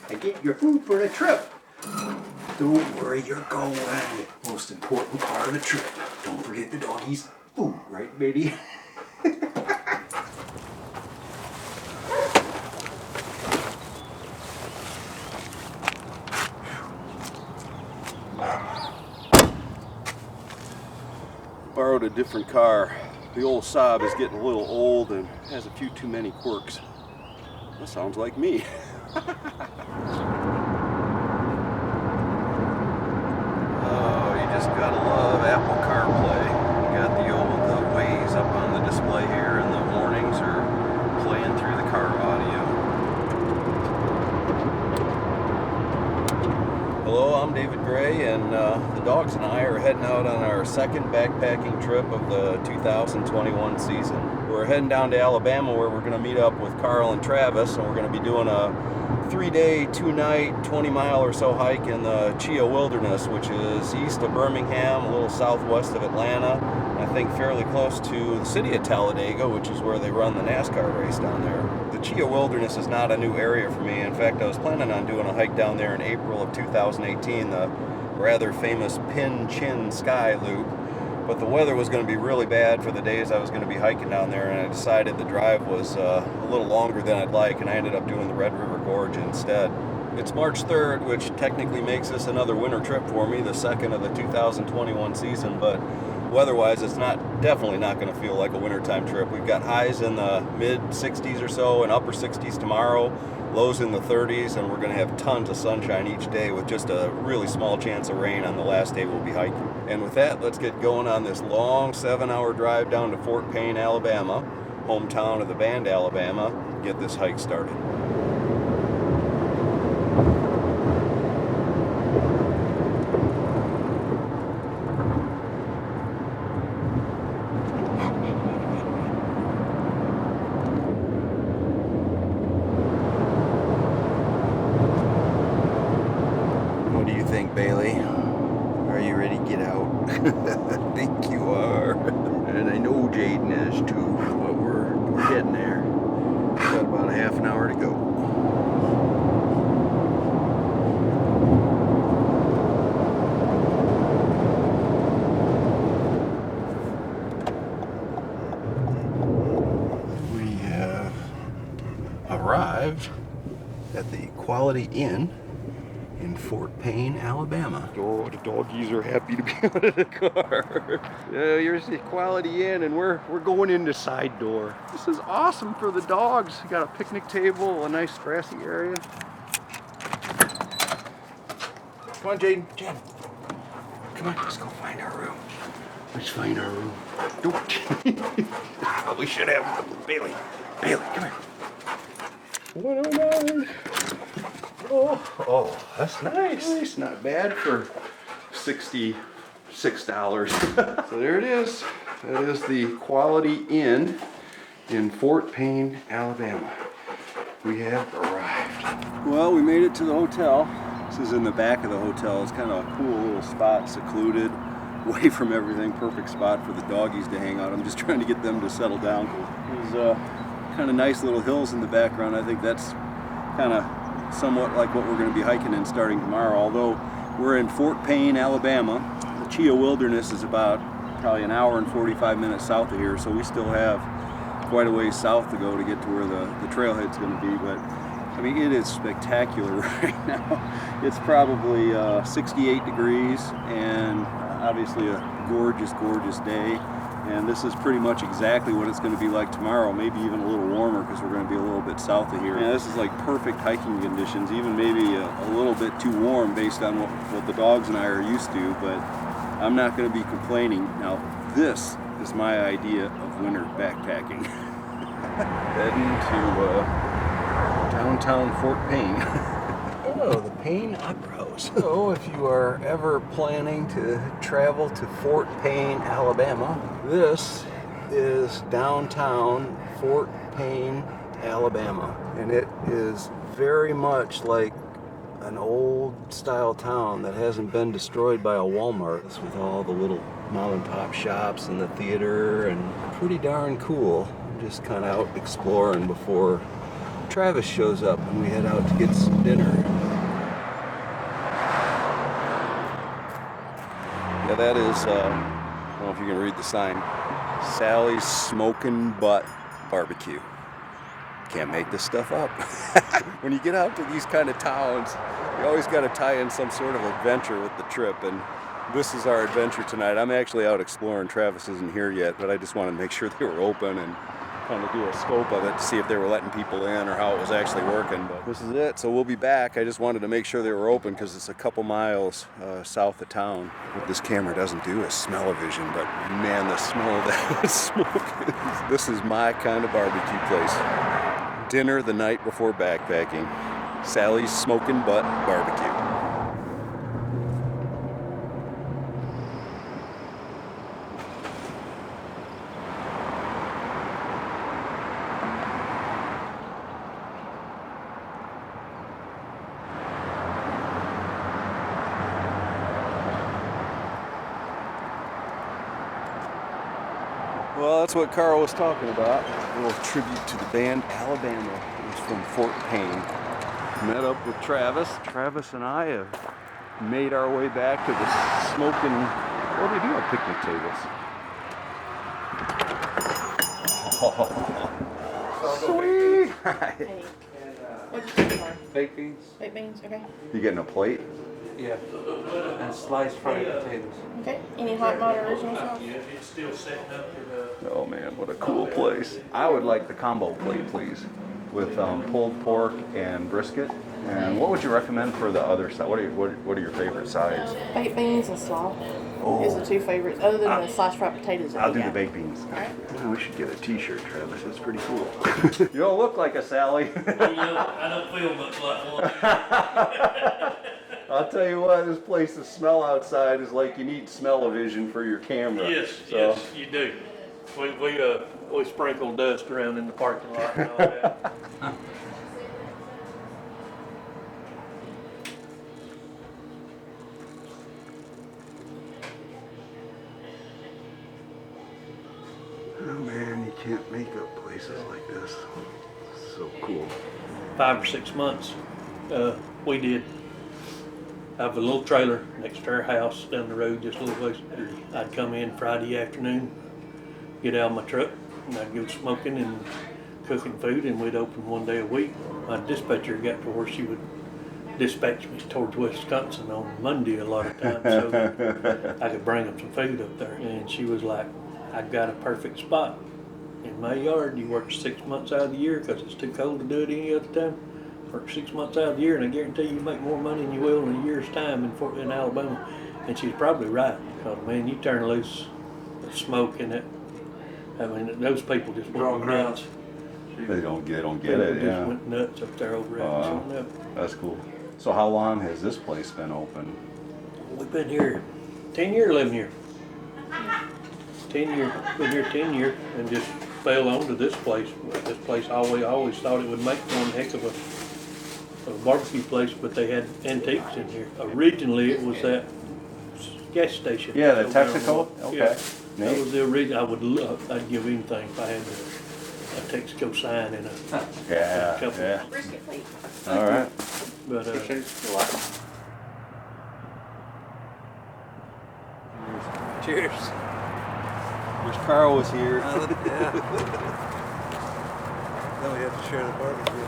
I get your food for the trip. Don't worry, you're going. Most important part of the trip. Don't forget the doggies. Ooh, right, Biddy? Borrowed a different car. The old Saab is getting a little old and has a few too many quirks. That sounds like me. Oh, you just gotta love Apple CarPlay. You got the old Waze up on the display here, and the warnings are playing through the car audio. Hello, I'm David Gray, and the dogs and I are heading out on our second backpacking trip of the 2021 season. We're heading down to Alabama, where we're going to meet up with Carl and Travis, and we're going to be doing a 3-day, 2-night, 20-mile or so hike in the Cheaha Wilderness, which is east of Birmingham, a little southwest of Atlanta, I think fairly close to the city of Talladega, which is where they run the NASCAR race down there. The Cheaha Wilderness is not a new area for me. In fact, I was planning on doing a hike down there in April of 2018, the rather famous Pin Sky Loop. But the weather was going to be really bad for the days I was going to be hiking down there, and I decided the drive was a little longer than I'd like, and I ended up doing the Red River Gorge instead. It's March 3rd, which technically makes this another winter trip for me, the second of the 2021 season, but weather-wise, it's definitely not going to feel like a wintertime trip. We've got highs in the mid-60s or so and upper 60s tomorrow, lows in the 30s, and we're going to have tons of sunshine each day with just a really small chance of rain on the last day we'll be hiking. And with that, let's get going on this long 7-hour drive down to Fort Payne, Alabama, hometown of the band Alabama, and get this hike started. Bailey, are you ready to get out? I think you are. And I know Jaden is too, but we're getting there. We've got about a half an hour to go. We have arrived at the Quality Inn in Fort Payne, Alabama. Oh, the doggies are happy to be out of the car. Here's the Quality Inn, and we're going in the side door. This is awesome for the dogs. You got a picnic table, a nice grassy area. Come on, Jaden. Come on, let's go find our room. Let's find our room. Don't. We should have Bailey, come here. 109. Oh, that's nice. Not bad for $66. So there it is. That is the Quality Inn in Fort Payne, Alabama. We have arrived. Well, we made it to the hotel. This is in the back of the hotel. It's kind of a cool little spot, secluded, away from everything. Perfect spot for the doggies to hang out. I'm just trying to get them to settle down. There's kind of nice little hills in the background. I think that's kind of somewhat like what we're going to be hiking in starting tomorrow. Although we're in Fort Payne, Alabama, the Cheaha Wilderness is about probably an hour and 45 minutes south of here, so we still have quite a ways south to go to get to where the trailhead's going to be. But I mean, it is spectacular right now. It's probably 68 degrees and obviously a gorgeous day. And this is pretty much exactly what it's going to be like tomorrow, maybe even a little warmer because we're going to be a little bit south of here. Yeah, this is like perfect hiking conditions, even maybe a little bit too warm based on what the dogs and I are used to, but I'm not going to be complaining. Now, this is my idea of winter backpacking. Heading to downtown Fort Payne. Oh, the Payne Opera House. So if you are ever planning to travel to Fort Payne, Alabama, this is downtown Fort Payne, Alabama. And it is very much like an old style town that hasn't been destroyed by a Walmart, with all the little mom and pop shops and the theater, and pretty darn cool. Just kind of out exploring before Travis shows up and we head out to get some dinner. Yeah, that is, I don't know if you can read the sign, Sally's Smoking Butt Barbecue. Can't make this stuff up. When you get out to these kind of towns, you always got to tie in some sort of adventure with the trip, and this is our adventure tonight. I'm actually out exploring. Travis isn't here yet, but I just wanted to make sure they were open and kind of do a scope of it to see if they were letting people in or how it was actually working. But this is it, so we'll be back. I just wanted to make sure they were open because it's a couple miles south of town. What this camera doesn't do is smell-o-vision, but man, the smell of that smoke. This is my kind of barbecue place. Dinner the night before backpacking. Sally's Smoking Butt Barbecue. Well, that's what Carl was talking about. A little tribute to the band Alabama. It was from Fort Payne. Met up with Travis. Travis and I have made our way back to the smoking, what do we do on picnic tables? Oh, sweet! Hey. What'd you get? Baked beans? Baked beans, okay. You getting a plate? Yeah. And sliced fried potatoes. Okay. Any hot mode original sauce? Yeah, it's still setting up for the... Oh man, what a cool place. I would like the combo plate, please, with pulled pork and brisket. And what would you recommend for the other side? What are your favorite sides? Baked beans and slaw Oh. is the two favorites, other than the sliced fried potatoes. I'll do the baked beans. All right. Oh, we should get a t-shirt, Travis. That's pretty cool. You don't look like a Sally. I don't feel much like one. I'll tell you what, this place, the smell outside is like you need smell-o-vision for your camera. Yes, So, yes, you do. We sprinkle dust around in the parking lot and all that. Oh man, you can't make up places like this. It's so cool. 5 or 6 months, we did. I have a little trailer next to our house down the road, just a little ways. I'd come in Friday afternoon, get out of my truck, and I'd go smoking and cooking food, and we'd open one day a week. My dispatcher got to where she would dispatch me towards Wisconsin on Monday a lot of times, so that I could bring them some food up there. And she was like, "I've got a perfect spot in my yard. You work 6 months out of the year because it's too cold to do it any other time. Work 6 months out of the year, and I guarantee you make more money than you will in a year's time in Alabama." And she's probably right, because man, you turn loose the smoke in it. I mean, those people just went nuts. They don't get They it, just yeah. went nuts up there over it. So, That's cool. So how long has this place been open? we've been here 10 years, 11 years. 10 years, been here 10 years, and just fell onto this place. This place, I always thought it would make one heck of a barbecue place, but they had antiques in here. Originally, it was that gas station. Yeah, the over there on Texaco? the- Okay. Yeah, that Neat. was the original. I'd give anything if I had a Texaco sign and a Yeah, couple. yeah. Brisket plate. All right. But You're welcome. Cheers. Wish Carl was here. Yeah. Then we have to share the barbecue.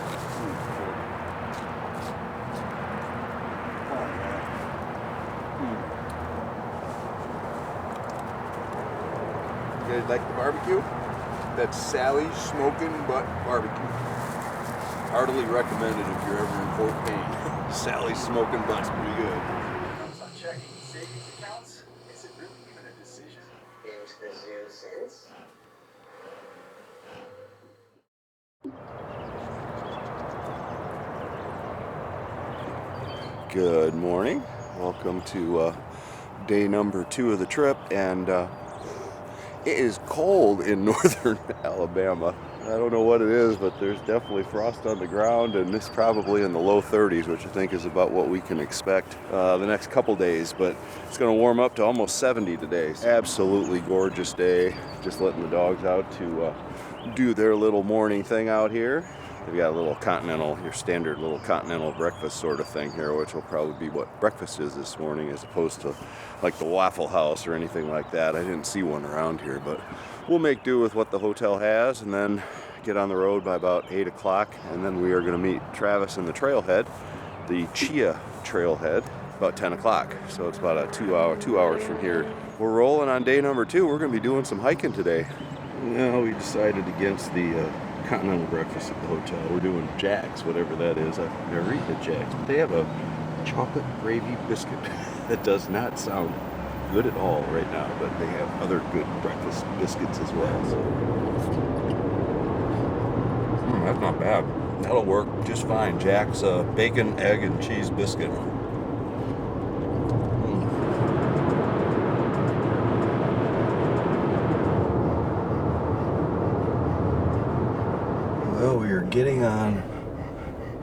You guys like the barbecue? That's Sally's Smoking Butt Barbecue. Heartily recommended if you're ever in Fort Payne. Sally's Smoking Butt's pretty good. On checking savings accounts, is it really even a decision? Into the zoo since. Good morning. Welcome to day number 2 of the trip, and it is cold in northern Alabama. I don't know what it is, but there's definitely frost on the ground, and it's probably in the low 30s, which I think is about what we can expect the next couple days. But it's going to warm up to almost 70 today. Absolutely gorgeous day. Just letting the dogs out to do their little morning thing out here. They've got a little continental, your standard little continental breakfast sort of thing here, which will probably be what breakfast is this morning, as opposed to like the Waffle House or anything like that. I didn't see one around here, but we'll make do with what the hotel has, and then get on the road by about 8 o'clock, and then we are going to meet Travis in the trailhead, the Cheaha Trailhead, about 10 o'clock. So it's about a 2 hours from here. We're rolling on day number 2. We're going to be doing some hiking today. No, we decided against the continental breakfast at the hotel. We're doing Jack's, whatever that is. I've never eaten at Jack's, but they have a chocolate gravy biscuit that does not sound good at all right now, but they have other good breakfast biscuits as well. So. That's not bad. That'll work just fine. Jack's bacon, egg, and cheese biscuit. Well, we are getting on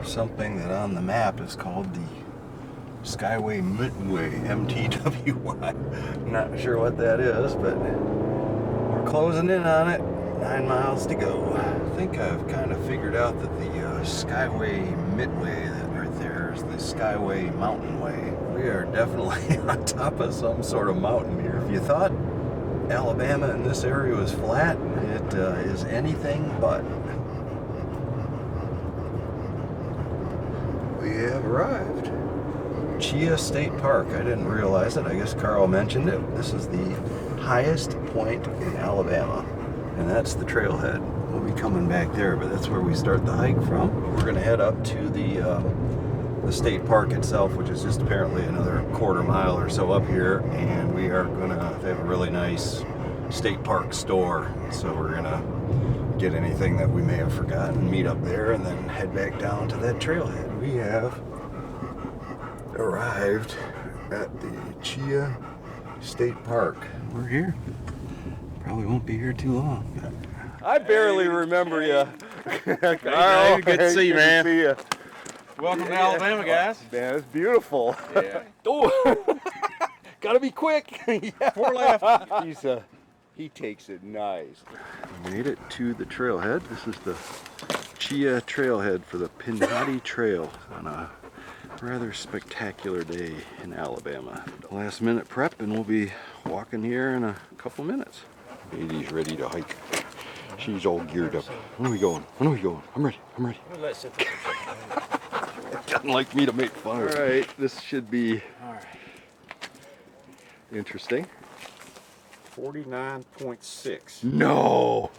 something that on the map is called the Skyway Midway, MTWY. Not sure what that is, but we're closing in on it. 9 miles to go. I think I've kind of figured out that the Skyway Midway, that right there, is the Skyway Mountain Way. We are definitely on top of some sort of mountain here. If you thought Alabama in this area was flat, it is anything but. We have arrived. Cheaha State Park. I didn't realize it. I guess Carl mentioned it. This is the highest point in Alabama, and that's the trailhead. We'll be coming back there, but that's where we start the hike from. We're going to head up to the state park itself, which is just apparently another quarter mile or so up here, and we are going to have a really nice state park store. So we're going to get anything that we may have forgotten, meet up there, and then head back down to that trailhead. We have arrived at the Cheaha State Park. We're here. Probably won't be here too long. I barely remember you. Carl, good to see you, man. Good to see you. Welcome to Alabama, guys. Man, it's beautiful. Yeah. Oh, gotta be quick. Yeah. 4 left. He takes it nice. Made it to the trailhead. This is the Cheaha Trailhead for the Pinhoti Trail on a rather spectacular day in Alabama. Last minute prep, and we'll be walking here in a couple minutes. Baby's ready to hike. She's all geared up. When are we going? When are we going? I'm ready. I'm ready. Doesn't like me to make fun. All right, this should be interesting. 49.6. No.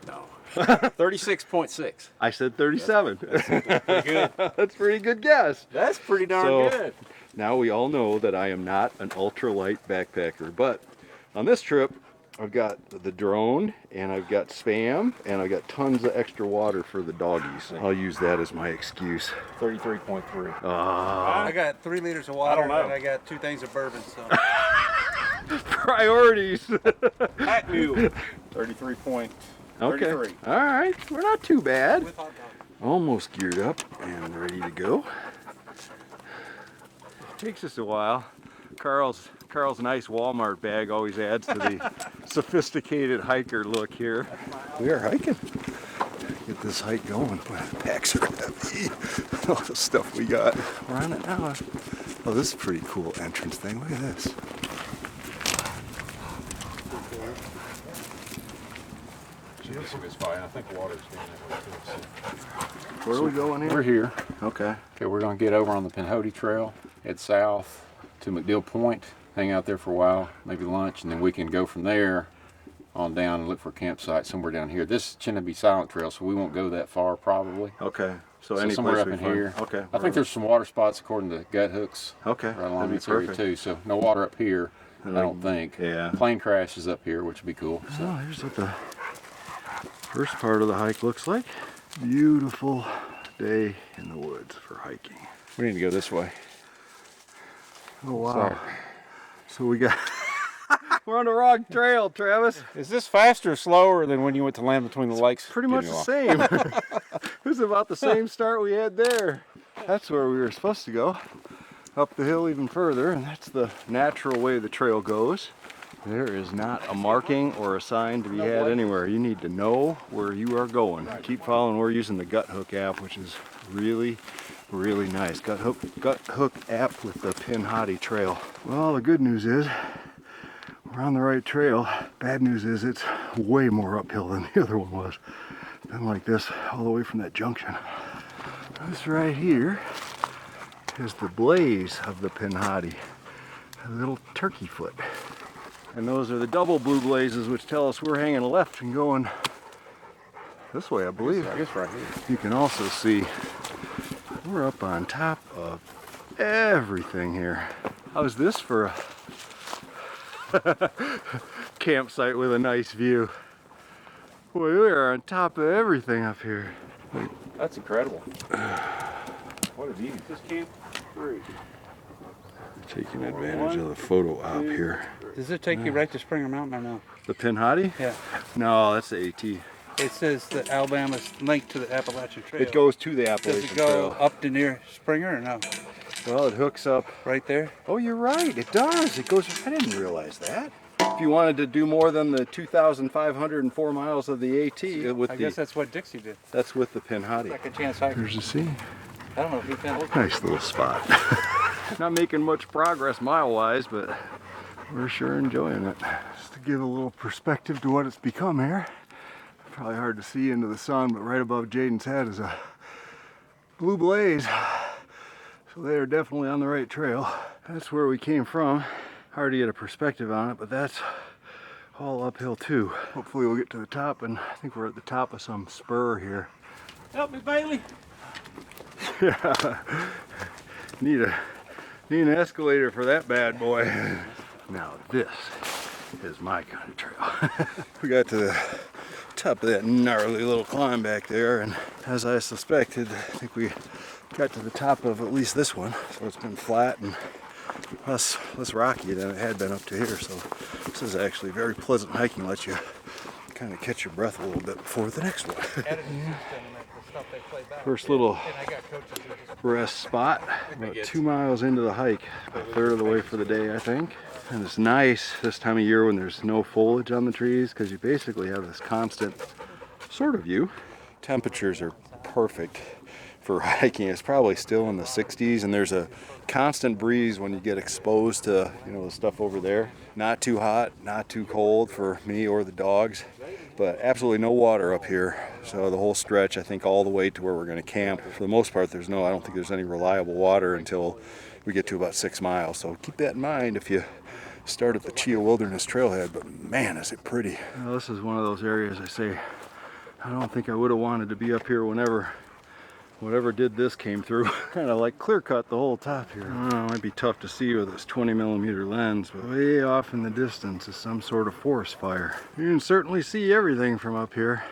No. 36.6. I said 37. That's pretty good. That's a pretty good guess. That's pretty darn good. Now we all know that I am not an ultralight backpacker, but on this trip, I've got the drone, and I've got Spam, and I've got tons of extra water for the doggies. I'll use that as my excuse. 33.3. I got 3 liters of water, I don't know. and I got 2 things of bourbon, so. Priorities. Pack mule. 33.33. Okay. All right. We're not too bad. With hot dog. Almost geared up and ready to go. Takes us a while. Carl's nice Walmart bag always adds to the sophisticated hiker look here. We are hiking. Get this hike going. Boy, the packs are heavy. All the stuff we got. We're on it now. Oh, this is a pretty cool entrance thing. Look at this. It's fine. I think water's down there. Where are we going here? We're here. Okay. Okay, we're going to get over on the Pinhoti Trail, head south to McDill Point, hang out there for a while, maybe lunch, and then we can go from there on down and look for a campsite somewhere down here. This is Chinabee Silent Trail, so we won't go that far probably. Okay. So somewhere place up we in find. here. Okay. I think there's some water spots according to gut hooks. Okay. Right along That'd be this area perfect. too. So no water up here, I don't think. Yeah. Plane crash is up here, which would be cool. So. Oh, here's what the first part of the hike looks like. Beautiful day in the woods for hiking. We need to go this way. Oh wow. Sorry. So we got We're on the wrong trail, Travis. Is this faster or slower than when you went to Land Between the Lakes? Pretty much the same. It was about the same start we had there. That's where we were supposed to go. Up the hill even further, and that's the natural way the trail goes. There is not a marking or a sign to be had anywhere. You need to know where you are going. Keep following. We're using the Gut Hook app, which is really nice. Gut Hook app with the Pinhoti Trail. Well, the good news is we're on the right trail. Bad news is it's way more uphill than the other one was. It's been like this all the way from that junction. This right here is the blaze of the Pinhoti, a little turkey foot. And those are the double blue blazes, which tell us we're hanging left and going this way, I believe. I guess right here. You can also see we're up on top of everything here. How's this for a campsite with a nice view? Boy, we are on top of everything up here. That's incredible. What a view. This camp free. Taking advantage of the photo op here. Does it take you right to Springer Mountain or no? The Pinhoti? Yeah. No, that's the AT. It says that Alabama's linked to the Appalachian Trail. It goes to the Does Appalachian it go Trail. up to near Springer or no? Well, it hooks up Right there? Oh, you're right. It does. It goes. I didn't realize that. If you wanted to do more than the 2,504 miles of the AT, I guess that's what Dixie did. that's with the Pinhoti. Second chance hiker. There's the sea. I don't know if he can. Nice little spot. Not making much progress mile-wise, but we're sure enjoying it. Just to give a little perspective to what it's become here. Probably hard to see into the sun, but right above Jaden's head is a blue blaze. So they are definitely on the right trail. That's where we came from. Hard to get a perspective on it, but that's all uphill too. Hopefully we'll get to the top, and I think we're at the top of some spur here. Help me, Bailey. Yeah. Need an escalator for that bad boy. Now this is my kind of trail. We got to the top of that gnarly little climb back there, and as I suspected, I think we got to the top of at least this one. So it's been flat and less rocky than it had been up to here. So this is actually very pleasant hiking. Lets you kind of catch your breath a little bit before the next one. First little rest spot, about 2 miles into the hike, a third of the way for the day, I think. And it's nice this time of year when there's no foliage on the trees, because you basically have this constant sort of view. Temperatures are perfect for hiking. It's probably still in the 60s, and there's a constant breeze when you get exposed to, you know, the stuff over there. Not too hot, not too cold for me or the dogs, but absolutely no water up here. So the whole stretch, I think all the way to where we're going to camp, for the most part, I don't think there's any reliable water until we get to about 6 miles. So keep that in mind if you start at the Cheaha Wilderness Trailhead, but man, is it pretty. Well, this is one of those areas I say, I don't think I would have wanted to be up here whatever did this came through. Kind of like clear cut the whole top here. It might be tough to see with this 20mm lens, but way off in the distance is some sort of forest fire. You can certainly see everything from up here.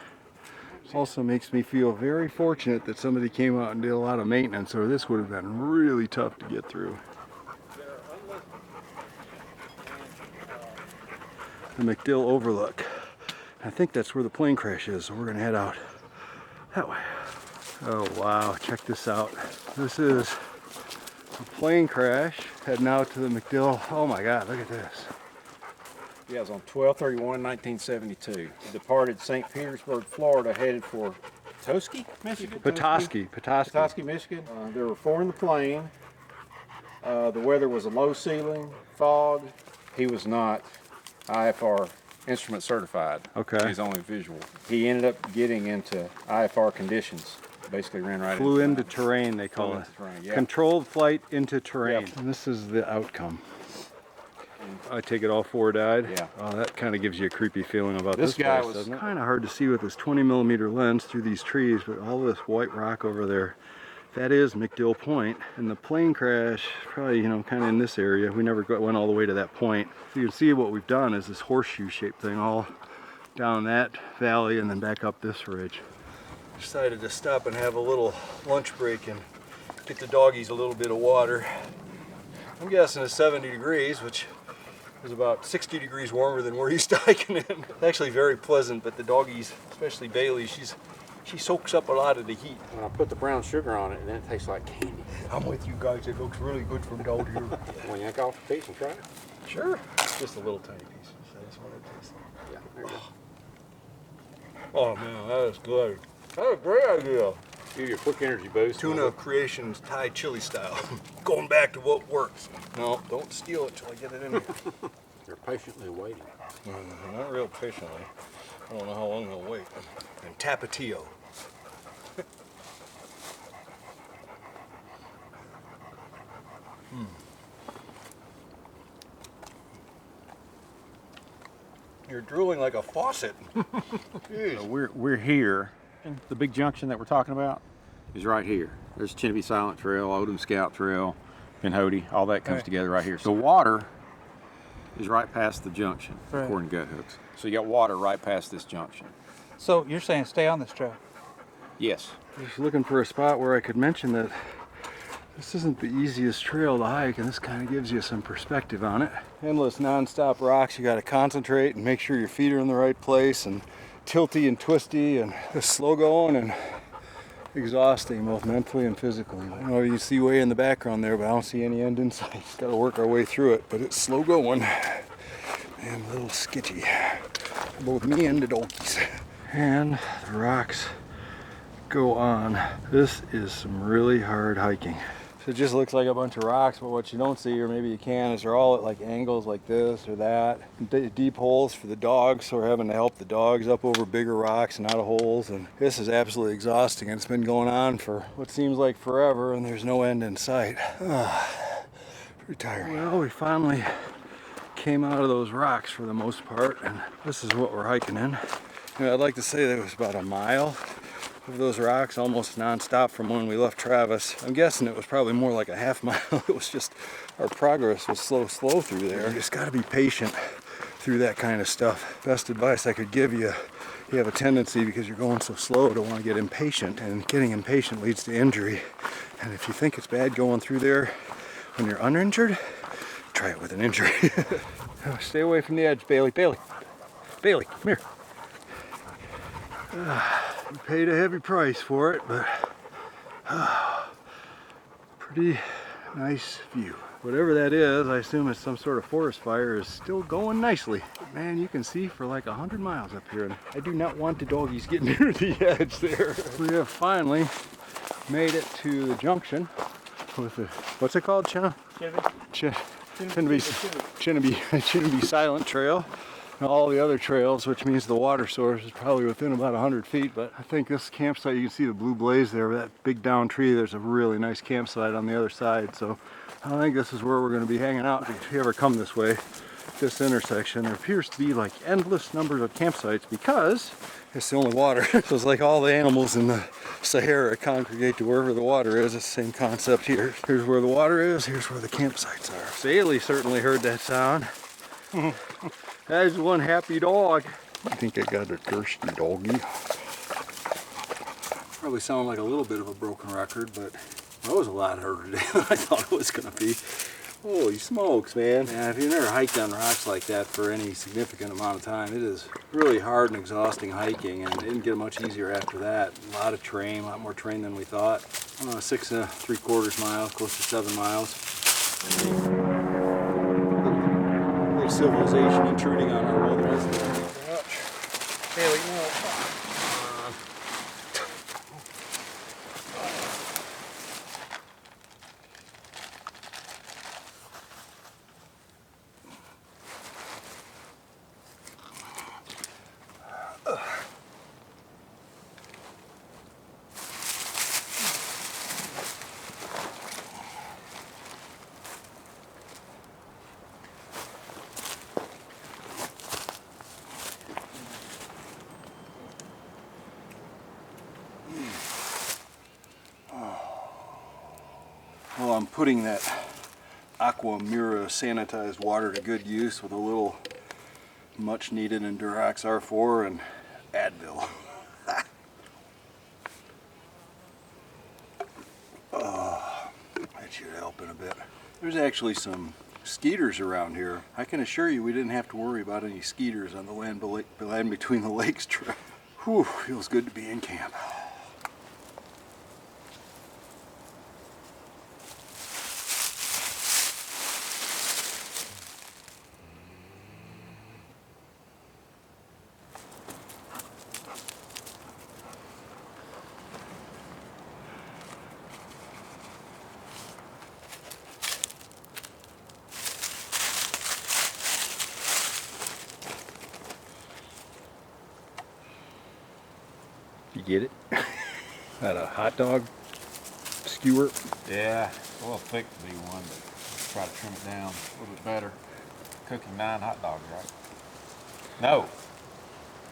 Also makes me feel very fortunate that somebody came out and did a lot of maintenance, or this would have been really tough to get through. The McDill Overlook. I think that's where the plane crash is, so we're gonna head out that way. Oh wow, check this out. This is a plane crash heading out to the McDill. Oh my God, look at this. Yeah, it was on 12/31/1972. It departed St. Petersburg, Florida, headed for Petoskey, Michigan? Petoskey. Michigan. There were 4 in the plane. The weather was a low ceiling, fog. He was not IFR instrument certified. Okay. He's only visual. He ended up getting into IFR conditions. Basically ran right Flew into terrain, they call it. Terrain, yeah. Controlled flight into terrain. Yep. And this is the outcome. I take it all 4 died? Yeah. Oh, that kind of gives you a creepy feeling about This this guy place, was- doesn't it? Kind of hard to see with this 20mm lens through these trees, but all this white rock over there, that is McDill Point. And the plane crash, probably, you know, kind of in this area. We never went all the way to that point. So you can see what we've done is this horseshoe-shaped thing all down that valley and then back up this ridge. Decided to stop and have a little lunch break and get the doggies a little bit of water. I'm guessing it's 70 degrees, which It's about 60 degrees warmer than we're used to hiking in. It's actually very pleasant, but the doggies, especially Bailey, she soaks up a lot of the heat. When I put the brown sugar on it, then it tastes like candy. I'm with you guys. It looks really good from down here. Want to yank off a piece and try it? Sure. Just a little tiny piece. That's what it tastes like. Yeah, there you go. Oh man, that is good. That's a great idea. Give you a quick energy boost. Tuna Creations Thai chili style. Going back to what works. No, don't steal it till I get it in here. They're patiently waiting. Not real patiently. I don't know how long they'll wait. And Tapatio. You're drooling like a faucet. So we're here. The big junction that we're talking about Is right here. There's Chinabee Silent Trail, Odom Scout Trail, Pinhoti, all that comes together right here. So water is right past the junction, Right. according to gut hooks. So you got water right past this junction. So you're saying stay on this trail? Yes. Just looking for a spot where I could mention that this isn't the easiest trail to hike, and this kind of gives you some perspective on it. Endless non-stop rocks. You got to concentrate and make sure your feet are in the right place, and tilty and twisty, and just slow going and exhausting, both mentally and physically. I know you see way in the background there, but I don't see any end in sight. Got to work our way through it, but it's slow going and a little sketchy. Both me and the donkeys. And the rocks go on. This is some really hard hiking. So it just looks like a bunch of rocks, but what you don't see, or maybe you can, is they're all at like angles like this or that. Deep holes for the dogs, so we're having to help the dogs up over bigger rocks and out of holes. And this is absolutely exhausting. It's been going on for what seems like forever, and there's no end in sight. Pretty tiring. Well, we finally came out of those rocks for the most part, and this is what we're hiking in. You know, I'd like to say that it was about a mile of those rocks, almost non-stop from when we left Travis. I'm guessing it was probably more like a half mile. It was just, our progress was slow through there. You just gotta be patient through that kind of stuff. Best advice I could give you, you have a tendency, because you're going so slow, to want to get impatient, and getting impatient leads to injury. And if you think it's bad going through there when you're uninjured, try it with an injury. Stay away from the edge, Bailey. Bailey, come here. We paid a heavy price for it, but pretty nice view. Whatever that is, I assume it's some sort of forest fire, is still going nicely. But man, you can see for like 100 miles up here, and I do not want the doggies getting near the edge there. We have finally made it to the junction with the, what's it called, Chinabee Silent Trail. And all the other trails, which means the water source is probably within about 100 feet. But I think this campsite, you can see the blue blaze there, that big down tree. There's a really nice campsite on the other side. So I think this is where we're going to be hanging out. If you ever come this way, this intersection, there appears to be like endless numbers of campsites because it's the only water. So it's like all the animals in the Sahara congregate to wherever the water is. It's the same concept here. Here's where the water is, here's where the campsites are. Bailey certainly heard that sound. That is one happy dog. I think I got a thirsty doggy. Probably sound like a little bit of a broken record, but that was a lot harder today than I thought it was going to be. Holy smokes, man. Yeah, if you've never hiked on rocks like that for any significant amount of time, it is really hard and exhausting hiking, and it didn't get much easier after that. A lot of terrain, a lot more terrain than we thought. 6 3/4 miles, close to 7 miles. Civilization intruding on our wilderness. Bailey, no. Well, I'm putting that Aqua Mira sanitized water to good use with a little much needed Endurax R4 and Advil. That should help in a bit. There's actually some skeeters around here. I can assure you we didn't have to worry about any skeeters on the land between the lakes trail. Whew, feels good to be in camp. You get it? That a hot dog skewer? Yeah, a little thick to be one, but let's try to trim it down a little bit better. Cooking 9 hot dogs, right? No,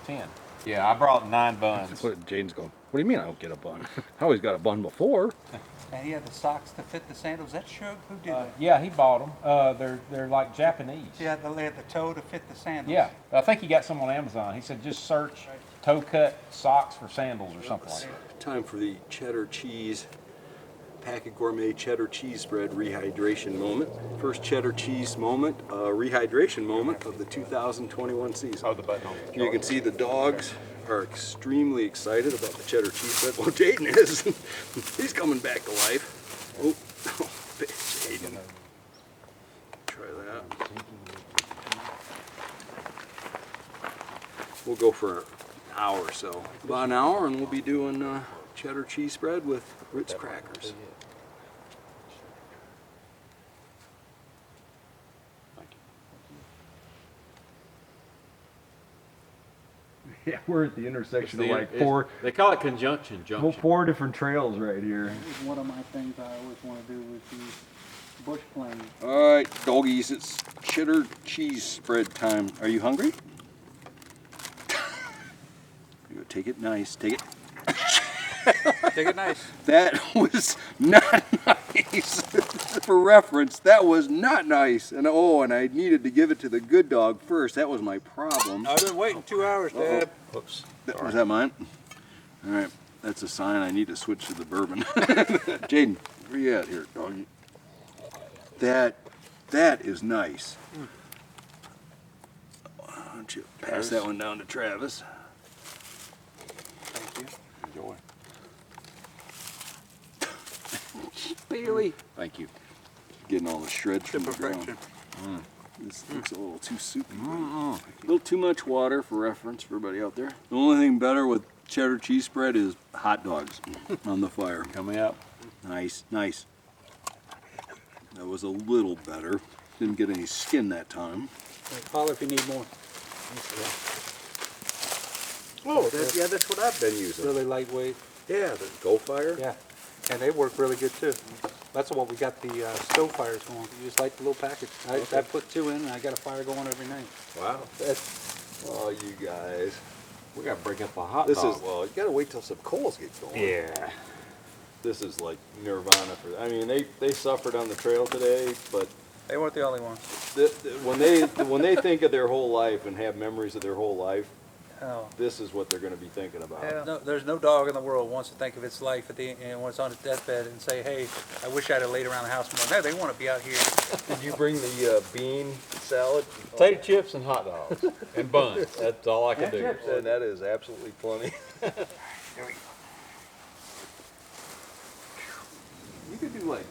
10. Yeah, I brought 9 buns. That's what Jaden's going, what do you mean I don't get a bun? I always got a bun before. And he had the socks to fit the sandals. That Shug? Who did that? Yeah, he bought them. They're like Japanese. Yeah, they had the toe to fit the sandals. Yeah, I think he got some on Amazon. He said just search toe cut socks for sandals or something like that. Time for the cheddar cheese, Packet Gourmet cheddar cheese spread rehydration moment. First cheddar cheese moment, rehydration moment of the 2021 season. Oh, the button. You can see the dogs are extremely excited about the cheddar cheese spread. Well, Jaden is. He's coming back to life. Oh, Jaden. Try that. We'll go for an hour or so. About an hour, and we'll be doing cheddar cheese spread with Ritz crackers. Yeah, we're at the intersection of like They call it conjunction junction. four different trails right here. One of my things I always want to do with these bush planes. All right, doggies, it's cheddar cheese spread time. Are you hungry? You take it nice. Take it. Take it nice. That was not nice. For reference, that was not nice. And and I needed to give it to the good dog first. That was my problem. I've been waiting 2 hours, Dad. Whoops. Was that mine? All right, that's a sign I need to switch to the bourbon. Jaden, where you at here, doggy? That is nice. Why don't you pass that one down to Travis? Thank you. Enjoy. Bailey. Thank you. Getting all the shreds from the ground. This looks a little too soupy. A little too much water for reference for everybody out there. The only thing better with cheddar cheese spread is hot dogs on the fire. Coming up. Nice, nice. That was a little better. Didn't get any skin that time. Holler if you need more. Oh, that's what I've been using. Really lightweight. Yeah, the Go Fire. Yeah, and they work really good too. That's what we got the stove fires going. You just light the little package. I put 2 in, and I got a fire going every night. Wow. Oh, you guys. We gotta break up a hot This dog. is, well, you gotta wait till some coals get going. Yeah. This is like nirvana for, I mean, they suffered on the trail today, but They weren't the only ones. when they think of their whole life and have memories of their whole life, this is what they're gonna be thinking about. No, there's no dog in the world wants to think of its life at the end when it's on its deathbed and say, "Hey, I wish I'd have laid around the house more." No, they want to be out here. Did you bring the bean salad? Potato chips and hot dogs and buns. That's all I can do. And that is absolutely plenty. You could do like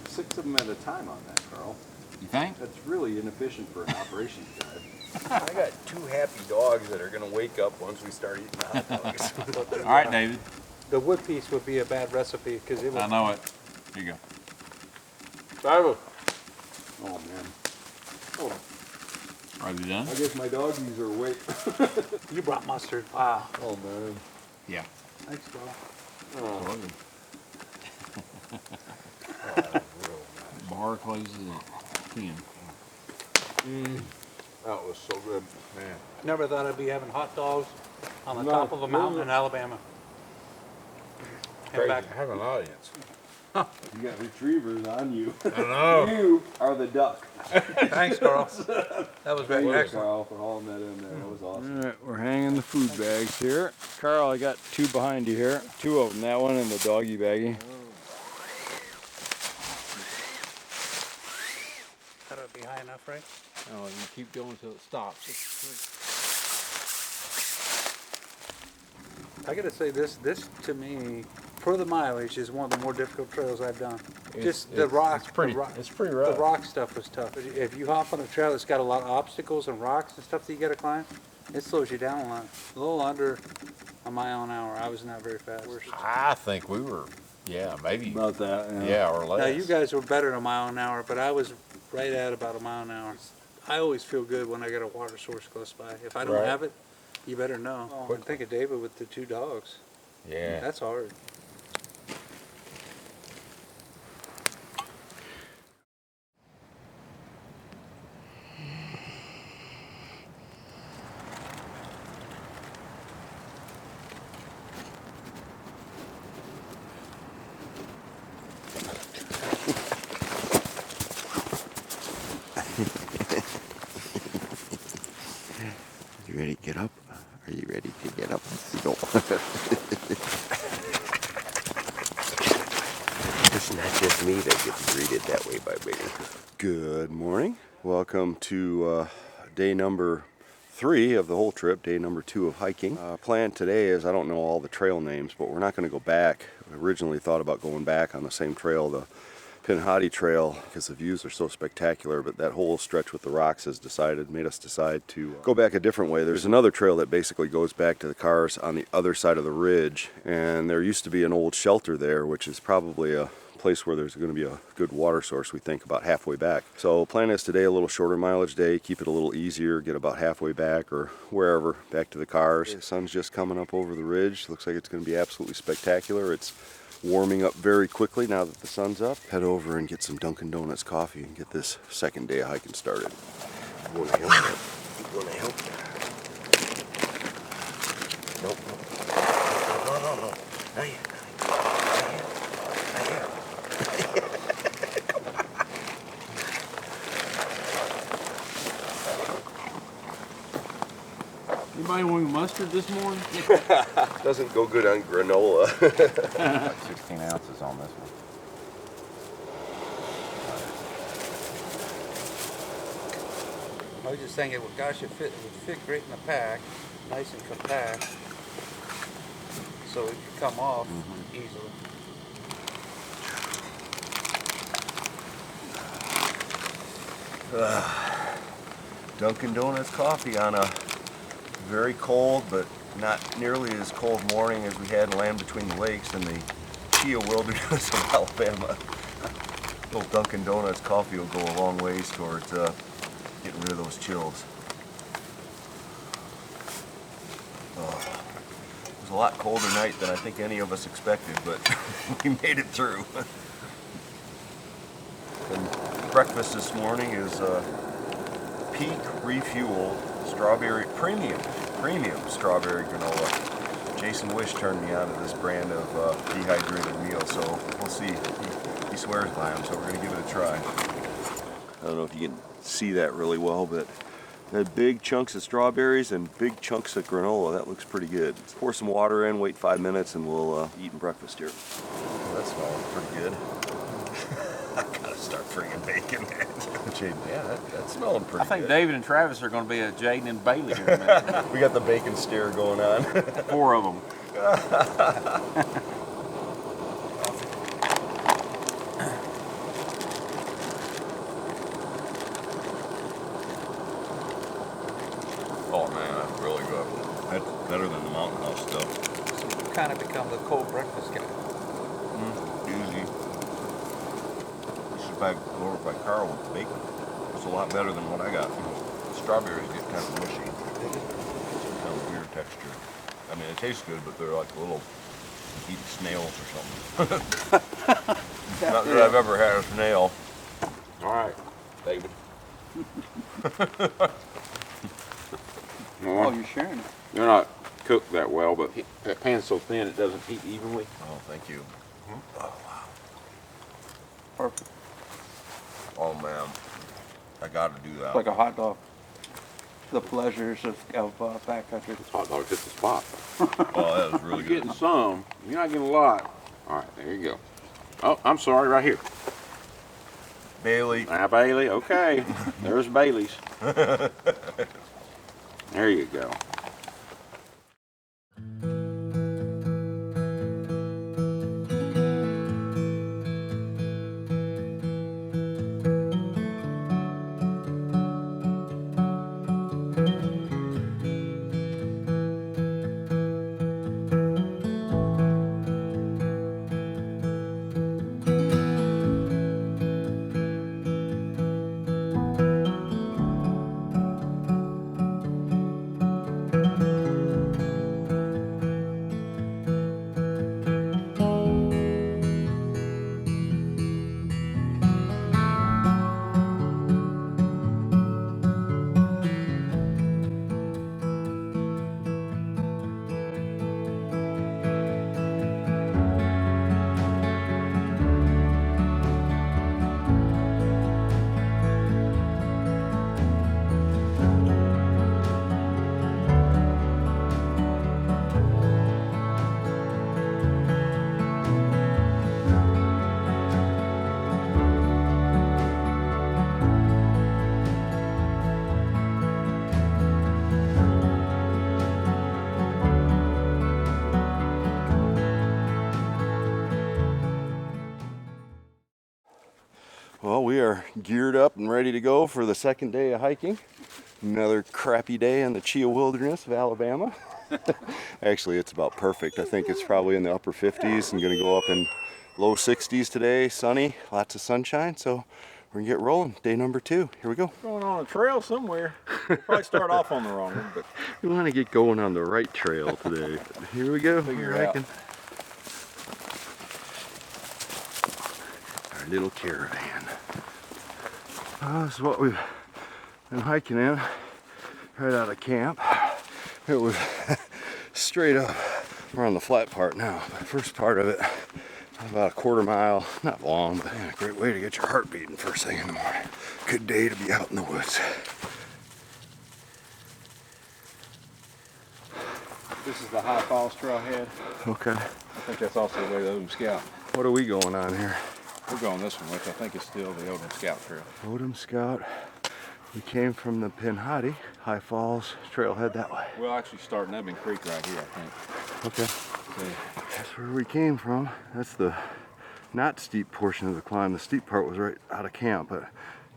6 of them at a time on that, Carl. You think? That's really inefficient for an operations guy. I got 2 happy dogs that are gonna wake up once we start eating the hot dogs. All right, David. The wood piece would be a bad recipe because it I would. know it. Here you go. Oh man. Oh, Are you done? I guess my doggies are awake. You brought mustard. Wow. Oh man. Yeah. Thanks, bro. Oh. Bar closes at 10. That was so good. Man. Never thought I'd be having hot dogs on the No, top of a mountain really? in Alabama. And Crazy. back. I have an audience. You got retrievers on you. I know. You are the duck. Thanks, Carl. That was very Thank you, excellent. Carl, for hauling that in there. That was awesome. All right, we're hanging the food bags here. Carl, I got 2 behind you here. 2 of them, that one and the doggy baggie. Got it behind right? Oh, you keep going until it stops. I gotta say, this to me, for the mileage, is one of the more difficult trails I've done. Just the rock. It's pretty rough. The rock stuff was tough. If you hop on a trail that's got a lot of obstacles and rocks and stuff that you gotta climb, it slows you down a lot. A little under a mile an hour. I was not very fast. I think we were, maybe. About that, Yeah, or less. Now you guys were better than a mile an hour, but I was right at about a mile an hour. I always feel good when I got a water source close by. If I don't Right. have it, you better know. Oh, think of David with the 2 dogs. Yeah. That's hard. You ready to get up? Are you ready to get up? Let's go. It's not just me that gets greeted that way by Bailey. Good morning. Welcome to day number 3 of the whole trip, day number 2 of hiking. Plan today is, I don't know all the trail names, but we're not going to go back. I originally thought about going back on the same trail, the Pinhoti Trail, because the views are so spectacular, but that whole stretch with the rocks made us decide to go back a different way. There's another trail that basically goes back to the cars on the other side of the ridge, and there used to be an old shelter there, which is probably a place where there's going to be a good water source, we think, about halfway back. So plan is today a little shorter mileage day, keep it a little easier, get about halfway back or wherever, back to the cars. The sun's just coming up over the ridge. Looks like it's going to be absolutely spectacular. It's warming up very quickly now that the sun's up. Head over and get some Dunkin' Donuts coffee and get this second day of hiking started. You want to help? You want to help? Nope. No. Not yet. Not yet. Anybody want mustard this morning? Doesn't go good on granola. Like 16 ounces on this one. I was just thinking, well, gosh, it would fit great in the pack, nice and compact, so it could come off easily. Dunkin' Donuts coffee on a very cold but not nearly as cold morning as we had in Land Between the Lakes in the Cheaha Wilderness of Alabama. Little Dunkin' Donuts coffee will go a long ways towards getting rid of those chills. It was a lot colder night than I think any of us expected, but we made it through. And breakfast this morning is peak refueled strawberry premium strawberry granola. Jason Wish turned me on to this brand of dehydrated meal, so we'll see. He swears by them, so we're going to give it a try. I don't know if you can see that really well, but that big chunks of strawberries and big chunks of granola, that looks pretty good. Let's pour some water in, wait 5 minutes, and we'll eat breakfast here. Oh, that smells pretty good. I gotta start bringing bacon in. Yeah, that's smelling pretty good. I think David and Travis are going to be a Jaden and Bailey here in a minute. We got the bacon stare going on. 4 of them. Oh man, that's really good. That's better than the Mountain House stuff. So you kind of become the cold breakfast guy. Easy. This is by over by Carl with the bacon. It's a lot better than what I got. Strawberries get kind of mushy. Kind of weird texture. I mean, it tastes good, but they're like little eating snails or something. Not that I've ever had a snail. All right, David. Oh, you're sharing it. They're not cooked that well, but that pan's so thin it doesn't heat evenly. Oh, thank you. Oh, wow. Perfect. Oh, man. I got to do that. It's like a hot dog. The pleasures of backcountry. This hot dog hit the spot. Oh, that was really You're good. getting some. You're not getting a lot. All right, there you go. Oh, I'm sorry, right here. Bailey. Now, Bailey, okay. There's Bailey's. There you go. Well, we are geared up and ready to go for the second day of hiking. Another crappy day in the Cheaha Wilderness of Alabama. Actually, it's about perfect. I think it's probably in the upper 50s and gonna go up in low 60s today. Sunny, lots of sunshine. So we're gonna get rolling. Day number 2. Here we go. Going on a trail somewhere. We'll probably start off on the wrong one, but We want to get going on the right trail today. Here we go. Figure I it out. reckon. Our little caravan. This is what we've been hiking in right out of camp. It was straight up. We're on the flat part now. The first part of it, about a quarter mile, not long, but a great way to get your heart beating first thing in the morning. Good day to be out in the woods. this is the High Falls Trailhead. Okay. I think that's also the way to Odom Scout. What are we going on here? We're going this one, which I think is still the Odom Scout Trail. Odom Scout. We came from the Pinhoti High Falls Trailhead that way. We'll actually start Nubbin Creek right here, I think. Okay. That's where we came from. That's the not steep portion of the climb. The steep part was right out of camp, but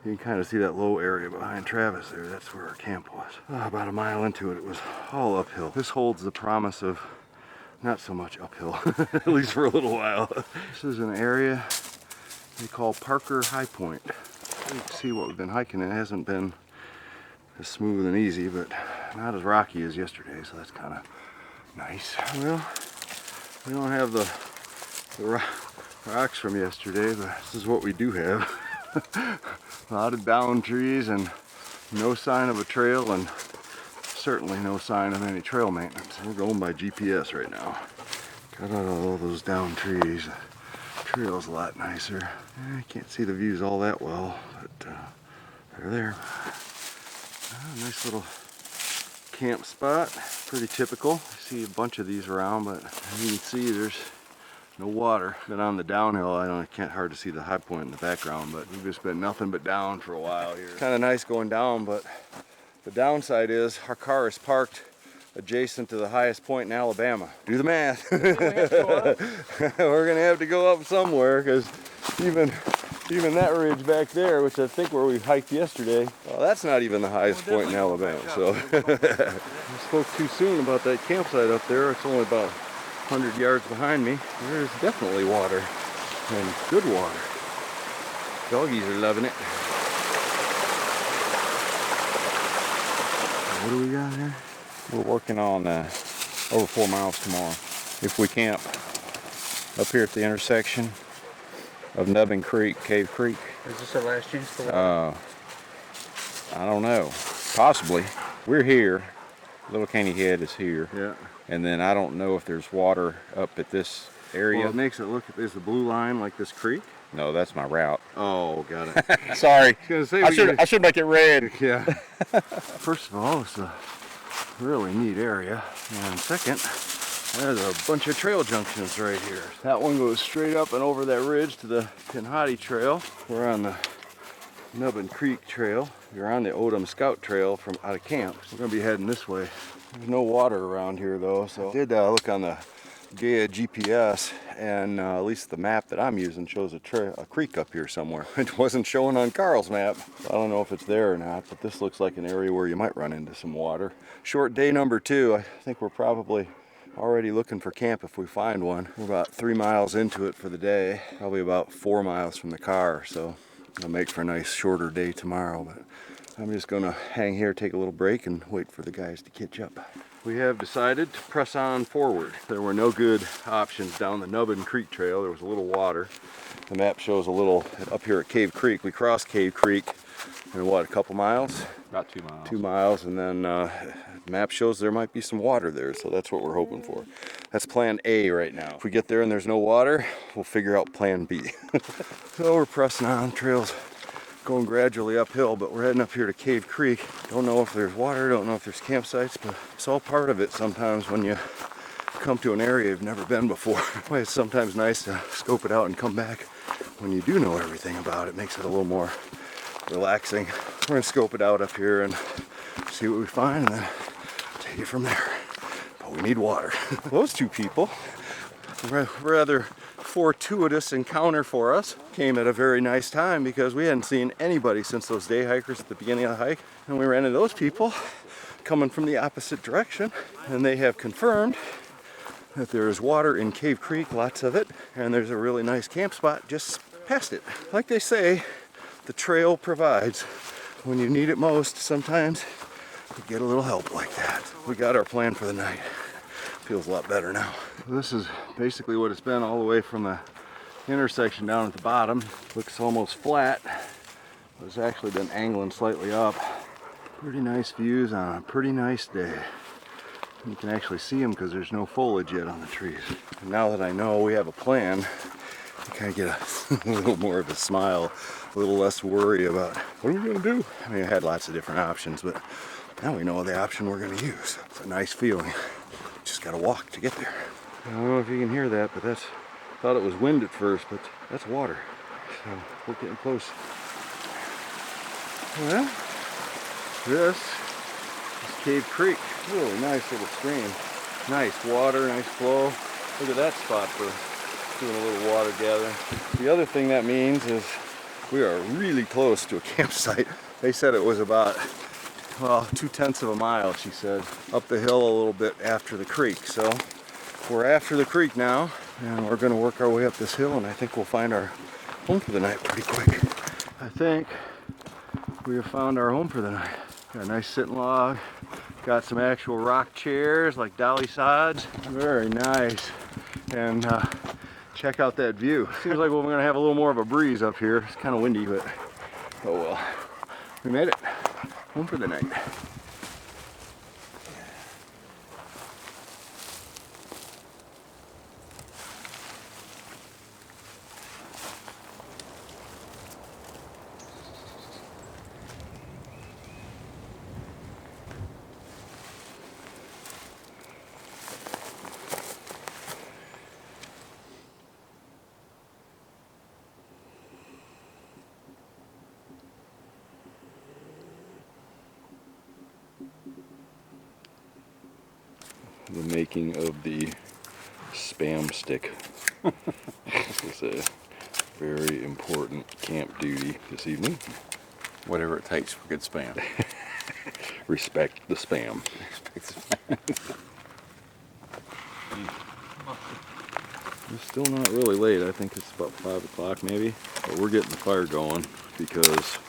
you can kind of see that low area behind Travis there. That's where our camp was. About a mile into it, it was all uphill. This holds the promise of not so much uphill, at least for a little while. This is an area they call Parker High Point. You can see what we've been hiking. It hasn't been as smooth and easy, but not as rocky as yesterday, so that's kind of nice. Well, we don't have the rocks from yesterday, but this is what we do have. A lot of down trees and no sign of a trail, and certainly no sign of any trail maintenance. We're going by GPS right now. Cut out all those down trees. The trail's a lot nicer. I can't see the views all that well, but they're there. Nice little camp spot. Pretty typical. I see a bunch of these around, but as you can see, there's no water. Been on the downhill. I can't hard to see the high point in the background, but we've just been nothing but down for a while here. Kind of nice going down, but the downside is our car is parked adjacent to the highest point in Alabama. Do the math. We're gonna have to go up somewhere, because even that ridge back there, which I think where we hiked yesterday, well, that's not even the highest point in Alabama. So I spoke too soon about that campsite up there. It's only about 100 yards behind me. There's definitely water, and good water. Doggies are loving it. What do we got here? We're working on over 4 miles tomorrow. If we camp up here at the intersection of Nubbin Creek, Cave Creek. Is this our last chance for water? I don't know. Possibly. We're here. Little Caney Head is here. Yeah. And then I don't know if there's water up at this area. Well, it makes it look, is the blue line like this creek? No, that's my route. Oh, got it. Sorry. I should make it red. Yeah. First of all, it's a really neat area. And second, there's a bunch of trail junctions right here. That one goes straight up and over that ridge to the Pinhoti Trail. We're on the Nubbin Creek Trail. We're on the Odom Scout Trail from out of camp. We're gonna be heading this way. There's no water around here though, so I did look on the Gaia GPS, and at least the map that I'm using shows a creek up here somewhere. It wasn't showing on Carl's map. I don't know if it's there or not, but this looks like an area where you might run into some water. Short day number 2. I think we're probably already looking for camp if we find one. We're about 3 miles into it for the day, probably about 4 miles from the car, so it'll make for a nice shorter day tomorrow. But I'm just gonna hang here, take a little break, and wait for the guys to catch up. We have decided to press on forward. There were no good options down the Nubbin Creek Trail. There was a little water. The map shows a little up here at Cave Creek. We crossed Cave Creek in what, a couple miles? About 2 miles. 2 miles, and then the map shows there might be some water there, so that's what we're hoping for. That's plan A right now. If we get there and there's no water, we'll figure out plan B. So we're pressing on. Trails going gradually uphill, but we're heading up here to Cave Creek. Don't know if there's water, don't know if there's campsites, but it's all part of it sometimes when you come to an area you've never been before. Well, it's sometimes nice to scope it out and come back when you do know everything about it. Makes it a little more relaxing. We're gonna scope it out up here and see what we find, and then take it from there. But we need water. Those two people, rather fortuitous encounter for us, came at a very nice time because we hadn't seen anybody since those day hikers at the beginning of the hike, and we ran into those people coming from the opposite direction, and they have confirmed that there is water in Cave Creek, lots of it, and there's a really nice camp spot just past it. Like they say, the trail provides. When you need it most, sometimes you get a little help like that. We got our plan for the night. Feels a lot better now. This is basically what it's been all the way from the intersection down at the bottom. Looks almost flat. It's actually been angling slightly up. Pretty nice views on a pretty nice day. You can actually see them because there's no foliage yet on the trees. And now that I know we have a plan, I kind of get a little more of a smile, a little less worry about what are we going to do. I mean, I had lots of different options, but now we know the option we're going to use. It's a nice feeling. Just got to walk to get there. I don't know if you can hear that, but that's, thought it was wind at first, but that's water. So we're getting close. Well, this is Cave Creek. Really nice little stream. Nice water, nice flow. Look at that spot for doing a little water gathering. The other thing that means is we are really close to a campsite. They said it was about, well, 2/10 of a mile, she said, up the hill a little bit after the creek. So we're after the creek now, and we're gonna work our way up this hill, and I think we'll find our home for the night pretty quick. I think we have found our home for the night. Got a nice sitting log, got some actual rock chairs like dolly sods. Very nice. And check out that view. Seems like we're gonna have a little more of a breeze up here. It's kind of windy, but oh well. We made it. Home for the night. The making of the spam stick. This is a very important camp duty this evening. Whatever it takes for good spam. Respect the spam. It's still not really late. I think it's about 5 o'clock maybe. But we're getting the fire going because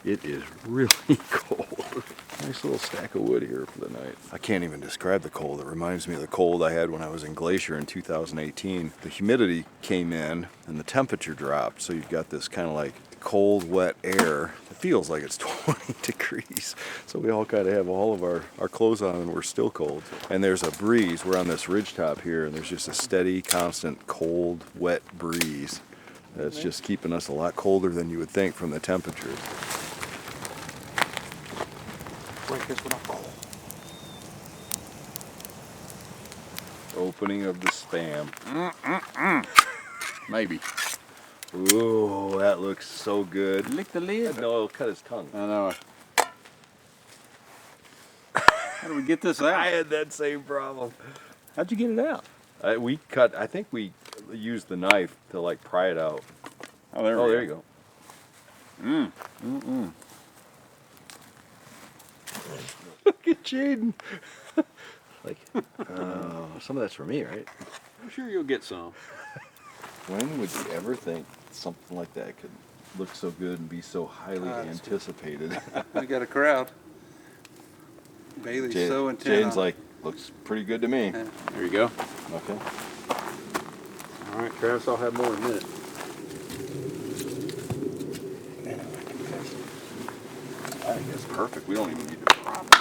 it is really cold. Nice little stack of wood here for the night. I can't even describe the cold. It reminds me of the cold I had when I was in Glacier in 2018. The humidity came in and the temperature dropped, so you've got this kind of like cold, wet air. It feels like it's 20 degrees. So we all kind of have all of our clothes on and we're still cold. And there's a breeze. We're on this ridge top here and there's just a steady, constant, cold, wet breeze. That's just keeping us a lot colder than you would think from the temperatures. Break this one up. Opening of the spam. Maybe. Ooh, that looks so good. Lick the lid. No, it'll cut his tongue. I know. How do we get this out? I had that same problem. How'd you get it out? I think we used the knife to like pry it out. Oh, there you go. Look at Jaden. Like, some of that's for me, right? I'm sure you'll get some. When would you ever think something like that could look so good and be so highly anticipated? We got a crowd. Bailey's so intent. Jaden's like, looks pretty good to me. Yeah. There you go. Okay. All right, Travis, I'll have more in a minute. I think that's perfect. We don't even need to prop it.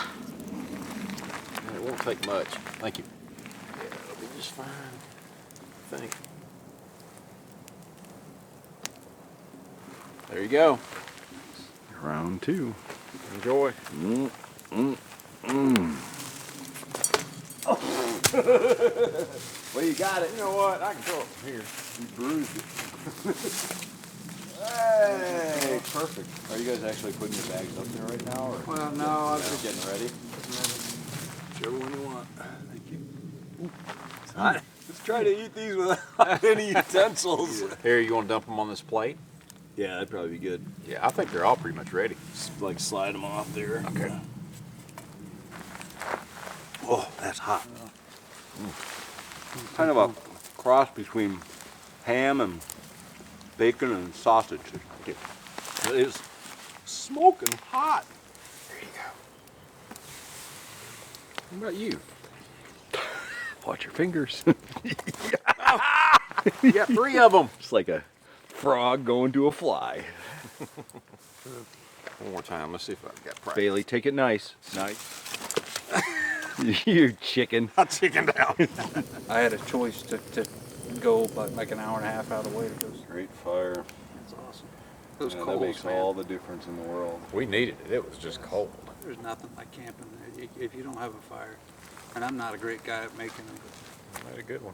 It won't take much. Thank you. Yeah, it'll be just fine. I think. There you go. Round 2. Enjoy. Well, you got it. You know what? I can throw it from here. You bruised it. Hey, perfect. Are you guys actually putting your bags up there right now? Or Well, no, I was just just getting ready? Whichever one you want. Thank you. Let's try to eat these without any utensils. Here, you want to dump them on this plate? Yeah, that'd probably be good. Yeah, I think they're all pretty much ready. Just like slide them off there. Okay. Oh, that's hot. Kind of a cross between ham and bacon and sausage. It is smoking hot. There you go. What about you? Watch your fingers. You got 3 of them. It's like a frog going to a fly. One more time. Let's see if I've got practice. Bailey, take it nice. Nice. You chicken. I chickened out. I had a choice to go about like an hour and a half out of the way to go. Great fire. That's awesome. It was Yeah, cold, that makes man. all the difference in the world. We needed it. It was just cold. There's nothing like camping if you don't have a fire. And I'm not a great guy at making them. I had a good one.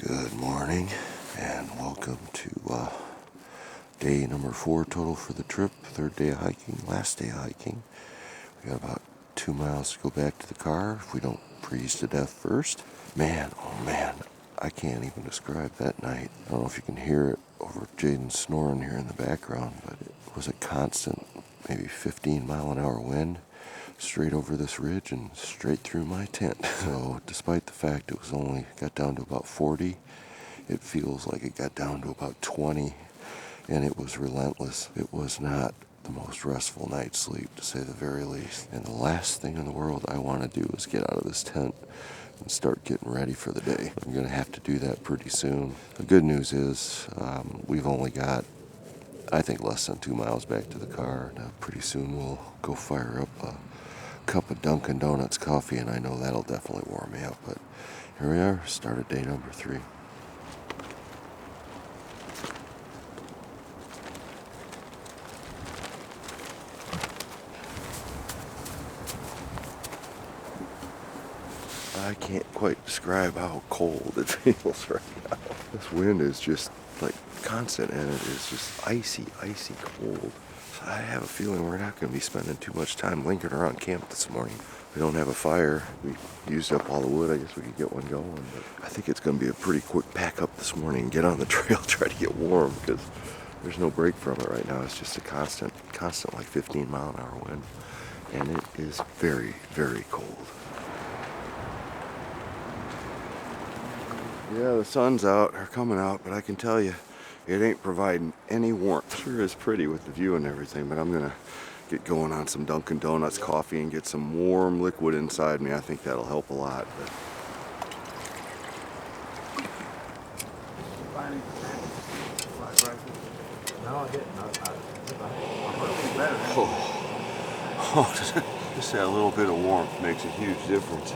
Good morning and welcome to day number 4 total for the trip. 3rd day of hiking, last day of hiking. We got about 2 miles to go back to the car if we don't freeze to death first. Man, oh man, I can't even describe that night. I don't know if you can hear it over Jaden snoring here in the background, but it was a constant, maybe 15-mile-an-hour wind straight over this ridge and straight through my tent. So despite the fact it was only got down to about 40, it feels like it got down to about 20, and it was relentless. It was not the most restful night's sleep, to say the very least. And the last thing in the world I want to do is get out of this tent and start getting ready for the day. I'm going to have to do that pretty soon. The good news is we've only got, I think, less than 2 miles back to the car. Now, pretty soon we'll go fire up a cup of Dunkin' Donuts coffee, and I know that'll definitely warm me up. But here we are, started day number 3. I can't quite describe how cold it feels right now. This wind is just like constant, and it is just icy, icy cold. So I have a feeling we're not going to be spending too much time lingering around camp this morning. We don't have a fire. We used up all the wood. I guess we could get one going. But I think it's going to be a pretty quick pack up this morning, get on the trail, try to get warm, because there's no break from it right now. It's just a constant like 15-mile-an-hour wind. And it is very, very cold. Yeah, the sun's out, or coming out, but I can tell you, it ain't providing any warmth. Sure is pretty with the view and everything, but I'm gonna get going on some Dunkin' Donuts coffee and get some warm liquid inside me. I think that'll help a lot. But just that little bit of warmth makes a huge difference.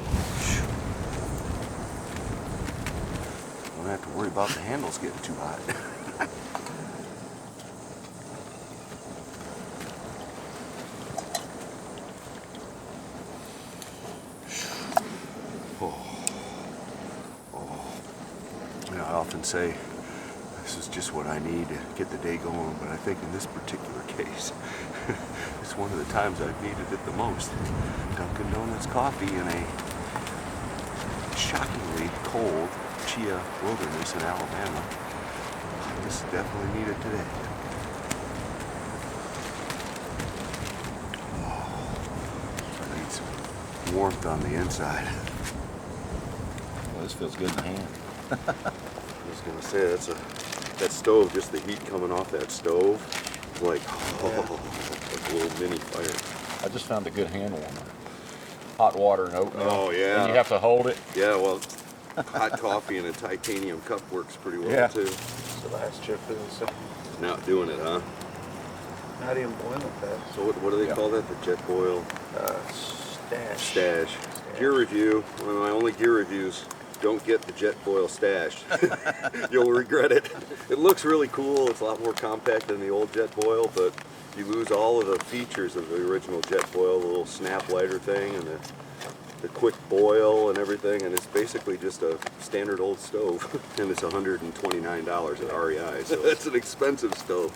Don't have to worry about the handles getting too hot. often say this is just what I need to get the day going, but I think in this particular case, it's one of the times I've needed it the most. Dunkin' Donuts coffee in a shockingly cold Cheaha Wilderness in Alabama. I just definitely need it today. I need some warmth on the inside. Well, this feels good in the hand. I was gonna say, that stove, just the heat coming off that stove, it's like, like a little mini fire. I just found a good hand warmer. Hot water and oatmeal. Oh, yeah. And you have to hold it. Yeah, well, hot coffee in a titanium cup works pretty well, Yeah. too. It's the last trip is Not doing it, huh? not even boiling fast. So what do they call that? The jet boil? Stash. Gear review. One of my only gear reviews. Don't get the jet boil stash. You'll regret it. It looks really cool. It's a lot more compact than the old jet boil, but you lose all of the features of the original jet boil, the little snap lighter thing and the quick boil and everything, and it's basically just a standard old stove. And it's $129 at REI, so it's an expensive stove.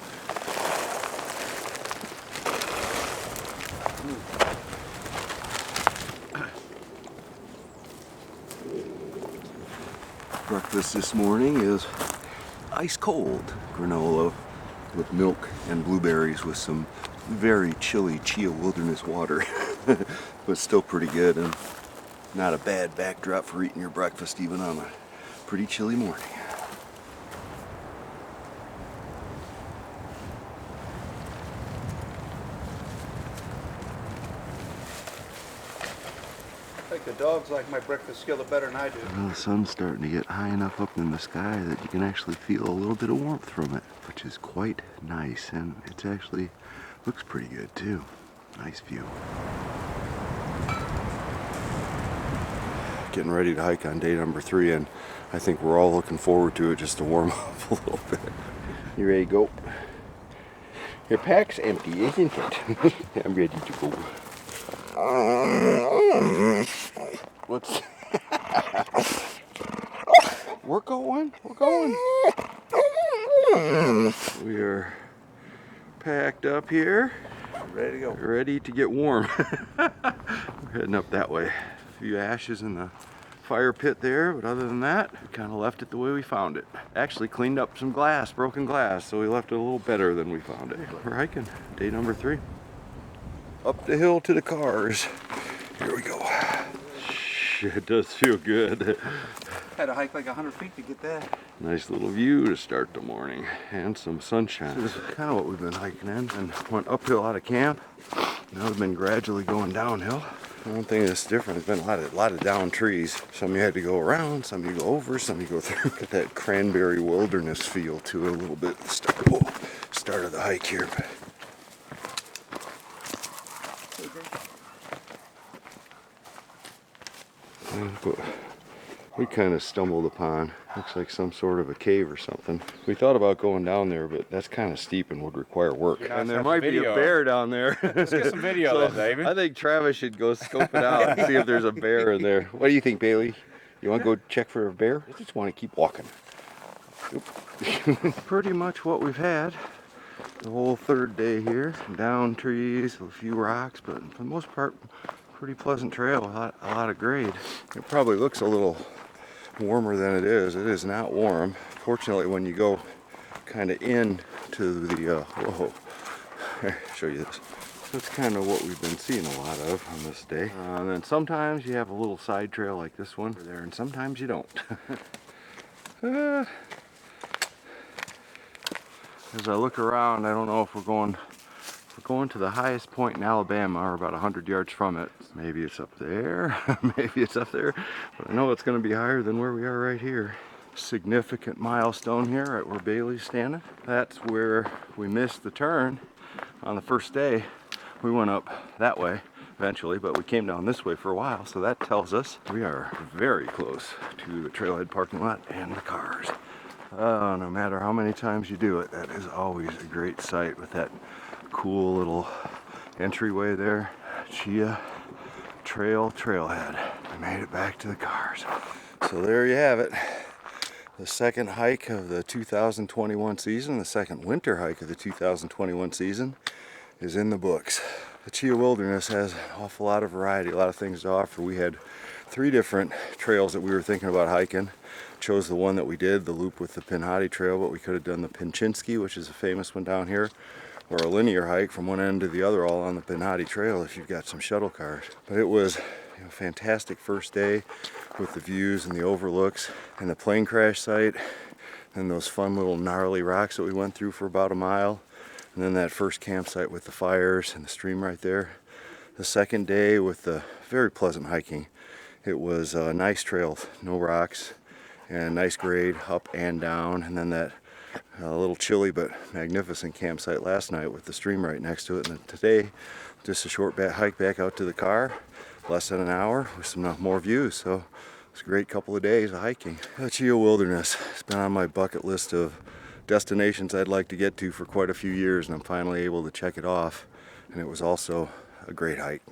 Breakfast this morning is ice cold granola with milk and blueberries with some very chilly Cheaha Wilderness water, but still pretty good and not a bad backdrop for eating your breakfast even on a pretty chilly morning. I think the dogs like my breakfast skillet better than I do. Well, the sun's starting to get high enough up in the sky that you can actually feel a little bit of warmth from it, which is quite nice, and it actually looks pretty good too. Nice view. Getting ready to hike on day number 3, and I think we're all looking forward to it just to warm up a little bit. You ready to go? Your pack's empty, isn't it? I'm ready to go. Whoops. We're going. We are packed up here. Ready to go. Ready to get warm. We're heading up that way. A few ashes in the fire pit there, but other than that, we kind of left it the way we found it. Actually cleaned up some glass, broken glass, so we left it a little better than we found it. We're hiking, day number 3. Up the hill to the cars. Here we go. It does feel good. Had to hike like 100 feet to get that. Nice little view to start the morning and some sunshine. This is kind of what we've been hiking in, and went uphill out of camp. Now we've been gradually going downhill. One thing that's different has been a lot of down trees. Some you had to go around, some you go over, some you go through. Get that Cranberry Wilderness feel to it a little bit at the start of the hike here. But we kind of stumbled upon, looks like some sort of a cave or something. We thought about going down there, but that's kind of steep and would require work. And there might be a bear down there. Let's get some video of that, David. I think Travis should go scope it out and see if there's a bear in there. What do you think, Bailey? You want to go check for a bear? I just want to keep walking. Pretty much what we've had the whole 3rd day here. Down trees, a few rocks, but for the most part, pretty pleasant trail, a lot of grade. It probably looks a little warmer than it is. It is not warm. Fortunately, when you go kind of in to the, whoa, I'll show you this. That's kind of what we've been seeing a lot of on this day. And then sometimes you have a little side trail like this one there, and sometimes you don't. As I look around, I don't know if we're going to the highest point in Alabama, or about 100 yards from it. Maybe it's up there, maybe it's up there, but I know it's going to be higher than where we are right here. Significant milestone here, right where Bailey's standing. That's where we missed the turn on the first day. We went up that way eventually, but we came down this way for a while, so that tells us we are very close to the trailhead parking lot and the cars. No matter how many times you do it, that is always a great sight with that cool little entryway there. Cheaha Trailhead. We made it back to the cars. So there you have it. The second hike of the 2021 season, the second winter hike of the 2021 season, is in the books. The Cheaha Wilderness has an awful lot of variety, a lot of things to offer. We had 3 different trails that we were thinking about hiking. Chose the one that we did, the loop with the Pinhoti Trail, but we could have done the Pinchinsky, which is a famous one down here, or a linear hike from one end to the other all on the Pinhoti Trail if you've got some shuttle cars. But it was a fantastic first day with the views and the overlooks and the plane crash site and those fun little gnarly rocks that we went through for about a mile, and then that first campsite with the fires and the stream right there. The second day with the very pleasant hiking. It was a nice trail, no rocks, and nice grade up and down, and then that little chilly but magnificent campsite last night with the stream right next to it. And then today, just a short hike back out to the car, less than an hour with some more views. So it's a great couple of days of hiking. The Cheaha Wilderness has been on my bucket list of destinations I'd like to get to for quite a few years, and I'm finally able to check it off. And it was also a great hike.